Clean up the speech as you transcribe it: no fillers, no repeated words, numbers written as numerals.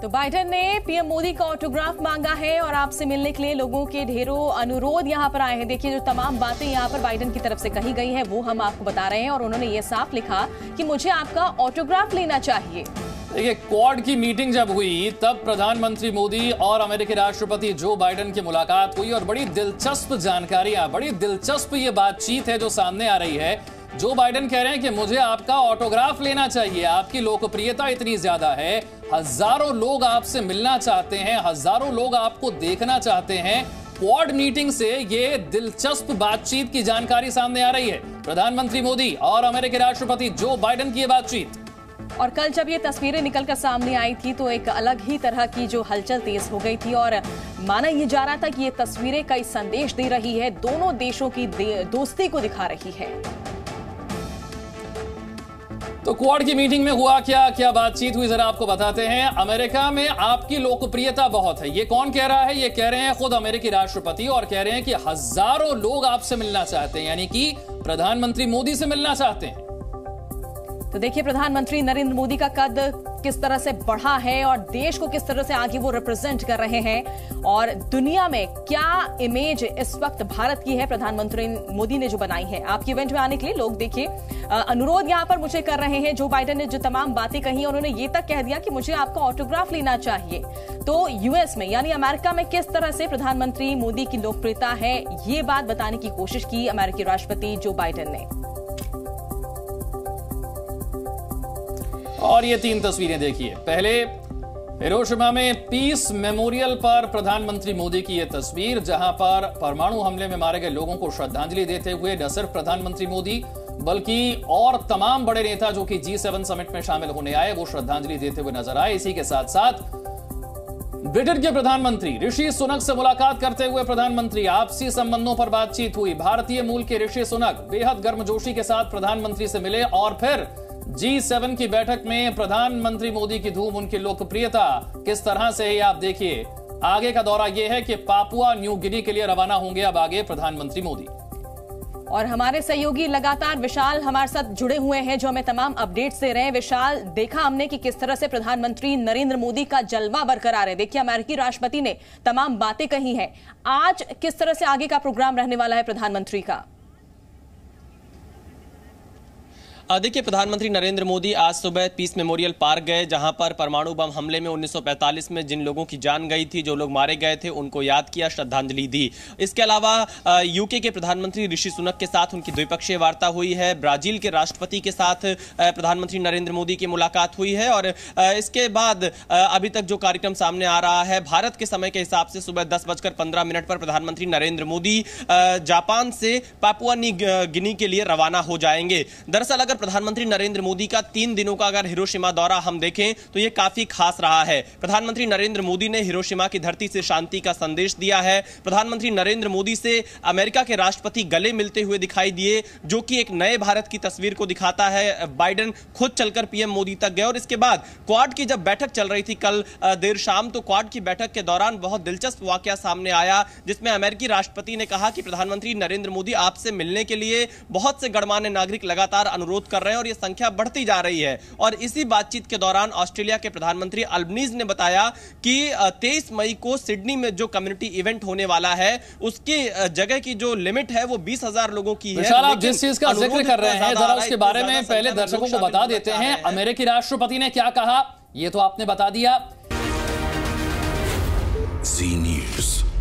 तो बाइडेन ने पीएम मोदी का ऑटोग्राफ मांगा है और आपसे मिलने के लिए लोगों के ढेरों अनुरोध यहां पर आए हैं। देखिए, जो तमाम बातें यहां पर बाइडेन की तरफ से कही गई है वो हम आपको बता रहे हैं और उन्होंने ये साफ लिखा कि मुझे आपका ऑटोग्राफ लेना चाहिए। देखिए, क्वाड की मीटिंग जब हुई तब प्रधानमंत्री मोदी और अमेरिकी राष्ट्रपति जो बाइडेन की मुलाकात हुई और बड़ी दिलचस्प जानकारियां, बड़ी दिलचस्प ये बातचीत है जो सामने आ रही है। जो बाइडेन कह रहे हैं कि मुझे आपका ऑटोग्राफ लेना चाहिए, आपकी लोकप्रियता इतनी ज्यादा है, हजारों लोग आपसे मिलना चाहते हैं, हजारों लोग आपको देखना चाहते हैं। क्वाड मीटिंग से ये दिलचस्प बातचीत की जानकारी सामने आ रही है। प्रधानमंत्री मोदी और अमेरिकी राष्ट्रपति जो बाइडेन की ये बातचीत। और कल जब ये तस्वीरें निकलकर सामने आई थी तो एक अलग ही तरह की जो हलचल तेज हो गई थी और माना ये जा रहा था कि ये तस्वीरें कई संदेश दे रही है, दोनों देशों की दोस्ती को दिखा रही है। तो क्वाड की मीटिंग में हुआ क्या क्या बातचीत हुई, जरा आपको बताते हैं। अमेरिका में आपकी लोकप्रियता बहुत है, ये कौन कह रहा है? ये कह रहे हैं खुद अमेरिकी राष्ट्रपति और कह रहे हैं कि हजारों लोग आपसे मिलना चाहते हैं, यानी कि प्रधानमंत्री मोदी से मिलना चाहते हैं। तो देखिए, प्रधानमंत्री नरेंद्र मोदी का कद किस तरह से बढ़ा है और देश को किस तरह से आगे वो रिप्रेजेंट कर रहे हैं और दुनिया में क्या इमेज इस वक्त भारत की है प्रधानमंत्री मोदी ने जो बनाई है। आपके इवेंट में आने के लिए लोग देखिए अनुरोध यहां पर मुझे कर रहे हैं। जो बाइडेन ने जो तमाम बातें कही, उन्होंने ये तक कह दिया कि मुझे आपका ऑटोग्राफ लेना चाहिए। तो यूएस में यानी अमेरिका में किस तरह से प्रधानमंत्री मोदी की लोकप्रियता है, ये बात बताने की कोशिश की अमेरिकी राष्ट्रपति जो बाइडेन ने। और ये तीन तस्वीरें देखिए। पहले हिरोशिमा में पीस मेमोरियल पर प्रधानमंत्री मोदी की यह तस्वीर, जहां पर परमाणु हमले में मारे गए लोगों को श्रद्धांजलि देते हुए न सिर्फ प्रधानमंत्री मोदी बल्कि और तमाम बड़े नेता जो कि G7 समिट में शामिल होने आए वो श्रद्धांजलि देते हुए नजर आए। इसी के साथ साथ ब्रिटेन के प्रधानमंत्री ऋषि सुनक से मुलाकात करते हुए प्रधानमंत्री, आपसी संबंधों पर बातचीत हुई। भारतीय मूल के ऋषि सुनक बेहद गर्मजोशी के साथ प्रधानमंत्री से मिले और फिर G7 की बैठक में प्रधानमंत्री मोदी की धूम, उनकी लोकप्रियता किस तरह से है आप देखिए। आगे का दौरा यह है कि पापुआ न्यू गिनी के लिए रवाना होंगे अब आगे प्रधानमंत्री मोदी। और हमारे सहयोगी लगातार विशाल हमारे साथ जुड़े हुए हैं जो हमें तमाम अपडेट्स दे रहे हैं। विशाल, देखा हमने कि किस तरह से प्रधानमंत्री नरेंद्र मोदी का जलवा बरकरार है। देखिए, अमेरिकी राष्ट्रपति ने तमाम बातें कही हैं। आज किस तरह से आगे का प्रोग्राम रहने वाला है प्रधानमंत्री का? देखिए, प्रधानमंत्री नरेंद्र मोदी आज सुबह पीस मेमोरियल पार्क गए, जहां पर परमाणु बम हमले में 1945 में जिन लोगों की जान गई थी, जो लोग मारे गए थे, उनको याद किया, श्रद्धांजलि दी। इसके अलावा यूके के प्रधानमंत्री ऋषि सुनक के साथ उनकी द्विपक्षीय वार्ता हुई है। ब्राजील के राष्ट्रपति के साथ प्रधानमंत्री नरेंद्र मोदी की मुलाकात हुई है और इसके बाद अभी तक जो कार्यक्रम सामने आ रहा है, भारत के समय के हिसाब से सुबह 10:15 पर प्रधानमंत्री नरेंद्र मोदी जापान से पापुआ न्यू गिनी के लिए रवाना हो जाएंगे। दरअसल अगर प्रधानमंत्री नरेंद्र मोदी का 3 दिनों का अगर हिरोशिमा दौरा हम देखें तो यह काफी खास रहा है। प्रधानमंत्री नरेंद्र मोदी ने हिरोशिमा की धरती से शांति का संदेश दिया है। प्रधानमंत्री नरेंद्र मोदी से अमेरिका के राष्ट्रपति गले मिलते हुए दिखाई दिए, जो कि एक नए भारत की तस्वीर को दिखाता है। बाइडेन खुद चलकर पीएम मोदी तक गए और इसके बाद क्वाड की जब बैठक चल रही थी कल देर शाम, तो क्वाड की बैठक के दौरान बहुत दिलचस्प वाकया सामने आया, जिसमें अमेरिकी राष्ट्रपति ने कहा कि प्रधानमंत्री नरेंद्र मोदी आपसे मिलने के लिए बहुत से गणमान्य नागरिक लगातार अनुरोध कर रहे हैं और यह संख्या बढ़ती जा रही है। और इसी बातचीत के दौरान ऑस्ट्रेलिया के प्रधानमंत्री अल्बनीज ने बताया कि 23 मई को सिडनी में जो कम्युनिटी इवेंट होने वाला है, उसकी जगह की जो लिमिट है वो 20,000 लोगों की है। आप जिस चीज का जिक्र कर रहे हैं, जरा उसके बारे में पहले दर्शकों को बता देते हैं। अमेरिकी राष्ट्रपति ने क्या कहा, ये तो आपने बता दिया। जी न्यूज़।